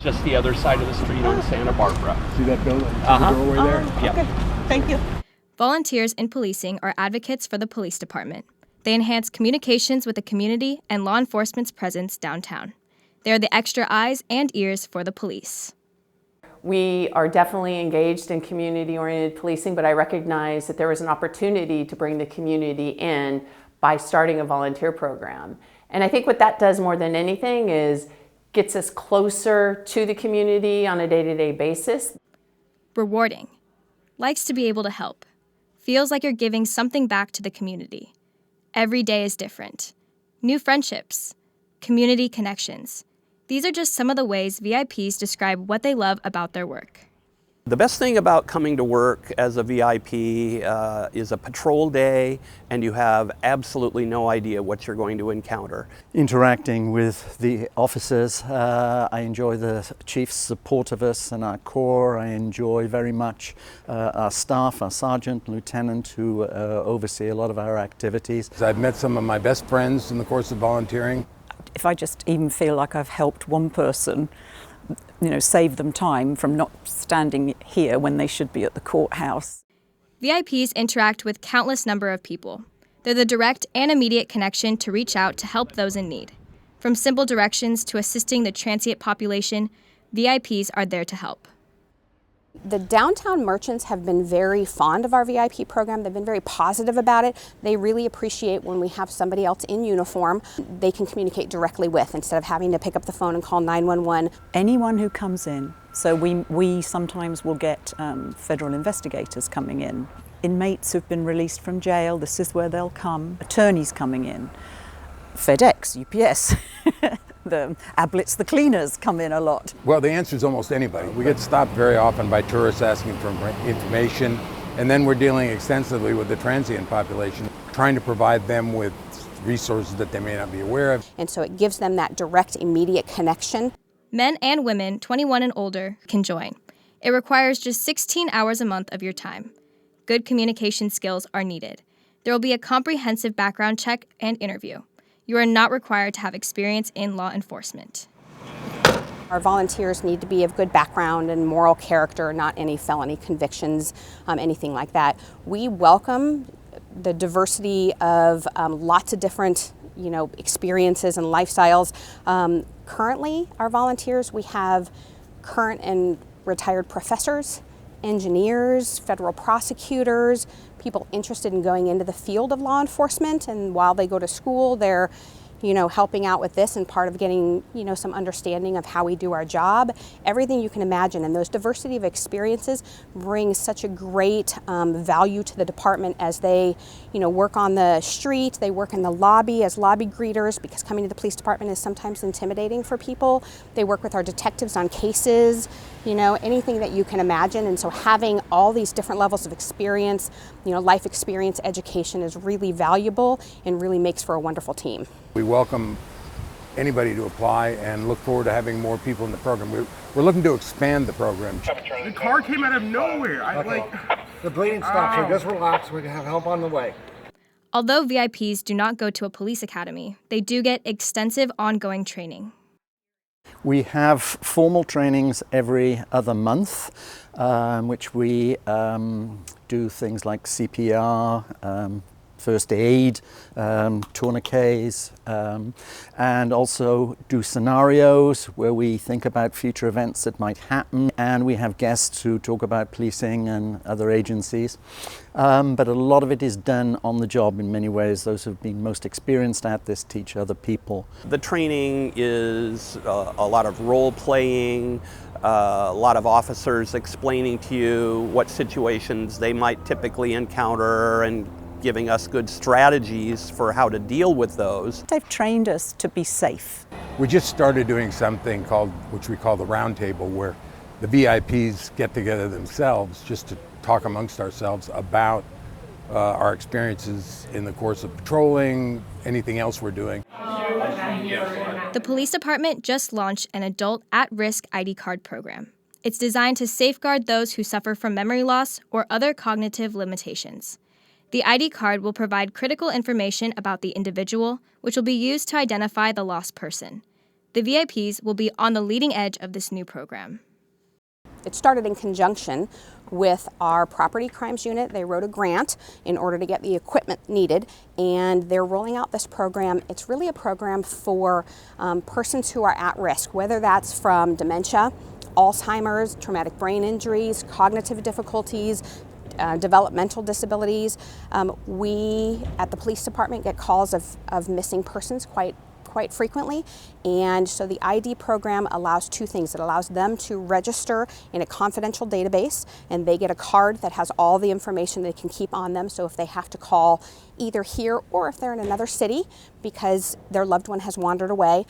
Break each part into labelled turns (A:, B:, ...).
A: Just the other side of the street on Santa Barbara.
B: See that building? See the doorway there?
A: Yeah.
C: Okay, thank you.
D: Volunteers in policing are advocates for the police department. They enhance communications with the community and law enforcement's presence downtown. They are the extra eyes and ears for the police.
E: We are definitely engaged in community-oriented policing, but I recognize that there was an opportunity to bring the community in by starting a volunteer program. And I think what that does more than anything is gets us closer to the community on a day-to-day basis.
D: Rewarding. Likes to be able to help. Feels like you're giving something back to the community. Every day is different. New friendships. Community connections. These are just some of the ways VIPs describe what they love about their work.
A: The best thing about coming to work as a VIP is a patrol day, and you have absolutely no idea what you're going to encounter.
F: Interacting with the officers, I enjoy the chief's support of us and our corps. I enjoy very much our staff, our sergeant, lieutenant, who oversee a lot of our activities.
B: I've met some of my best friends in the course of volunteering.
C: If I just even feel like I've helped one person, save them time from not standing here when they should be at the courthouse.
D: VIPs interact with countless number of people. They're the direct and immediate connection to reach out to help those in need. From simple directions to assisting the transient population, VIPs are there to help.
G: The downtown merchants have been very fond of our VIP program. They've been very positive about it. They really appreciate when we have somebody else in uniform they can communicate directly with instead of having to pick up the phone and call 911.
C: Anyone who comes in, so we sometimes will get federal investigators coming in. Inmates who've been released from jail, this is where they'll come. Attorneys coming in. FedEx, UPS. The Ablets, the cleaners come in a lot.
B: Well, the answer is almost anybody. We get stopped very often by tourists asking for information, and then we're dealing extensively with the transient population, trying to provide them with resources that they may not be aware of.
G: And so it gives them that direct, immediate connection.
D: Men and women 21 and older can join. It requires just 16 hours a month of your time. Good communication skills are needed. There will be a comprehensive background check and interview. You are not required to have experience in law enforcement.
G: Our volunteers need to be of good background and moral character, not any felony convictions, anything like that. We welcome the diversity of lots of different experiences and lifestyles. Currently, our volunteers, we have current and retired professors, engineers, federal prosecutors, people interested in going into the field of law enforcement, and while they go to school, they're helping out with this and part of getting some understanding of how we do our job. Everything you can imagine, and those diversity of experiences bring such a great value to the department as they work on the street, they work in the lobby as lobby greeters, because coming to the police department is sometimes intimidating for people. They work with our detectives on cases, anything that you can imagine. And so having all these different levels of experience, life experience, education is really valuable and really makes for a wonderful team.
B: We welcome anybody to apply and look forward to having more people in the program. We're looking to expand the program.
H: The car came out of nowhere.
I: The bleeding stopped, so just relax. We can have help on the way.
D: Although VIPs do not go to a police academy, they do get extensive ongoing training.
F: We have formal trainings every other month, which we do things like CPR, first aid, tourniquets, and also do scenarios where we think about future events that might happen, and we have guests who talk about policing and other agencies. But a lot of it is done on the job in many ways. Those who've been most experienced at this teach other people.
A: The training is a lot of role playing, a lot of officers explaining to you what situations they might typically encounter and giving us good strategies for how to deal with those.
C: They've trained us to be safe.
B: We just started doing something which we call the round table, where the VIPs get together themselves just to talk amongst ourselves about our experiences in the course of patrolling, anything else we're doing.
D: The police department just launched an adult at-risk ID card program. It's designed to safeguard those who suffer from memory loss or other cognitive limitations. The ID card will provide critical information about the individual, which will be used to identify the lost person. The VIPs will be on the leading edge of this new program.
G: It started in conjunction with our property crimes unit. They wrote a grant in order to get the equipment needed, and they're rolling out this program. It's really a program for persons who are at risk, whether that's from dementia, Alzheimer's, traumatic brain injuries, cognitive difficulties, developmental disabilities. We at the police department get calls of missing persons quite frequently, and so the ID program allows two things. It allows them to register in a confidential database, and they get a card that has all the information they can keep on them, so if they have to call either here or if they're in another city because their loved one has wandered away,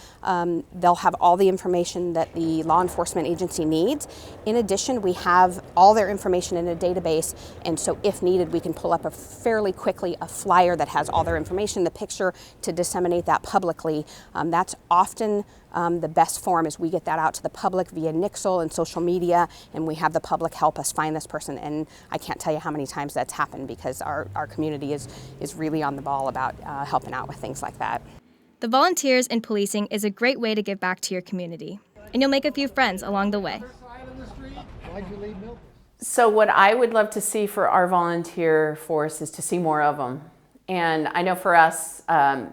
G: they'll have all the information that the law enforcement agency needs. In addition, we have all their information in a database, and so if needed, we can pull up fairly quickly a flyer that has all their information, the picture, to disseminate that publicly. That's often the best form, is we get that out to the public via Nixle and social media, and we have the public help us find this person. And I can't tell you how many times that's happened, because our community is really on the ball about helping out with things like that.
D: The Volunteers in Policing is a great way to give back to your community, and you'll make a few friends along the way.
E: So what I would love to see for our volunteer force is to see more of them. And I know for us,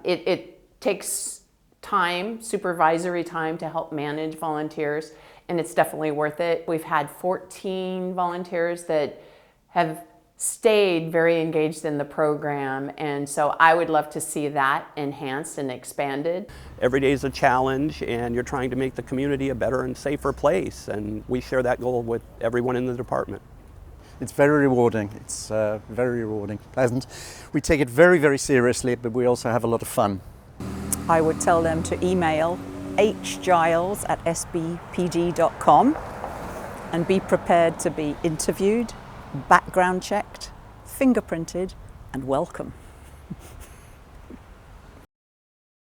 E: it takes time, supervisory time, to help manage volunteers, and it's definitely worth it. We've had 14 volunteers that have stayed very engaged in the program, and so I would love to see that enhanced and expanded.
A: Every day is a challenge, and you're trying to make the community a better and safer place, and we share that goal with everyone in the department.
F: It's very rewarding. It's very rewarding, pleasant. We take it very, very seriously, but we also have a lot of fun.
C: I would tell them to email hgiles@sbpd.com and be prepared to be interviewed, background checked, fingerprinted, and welcome.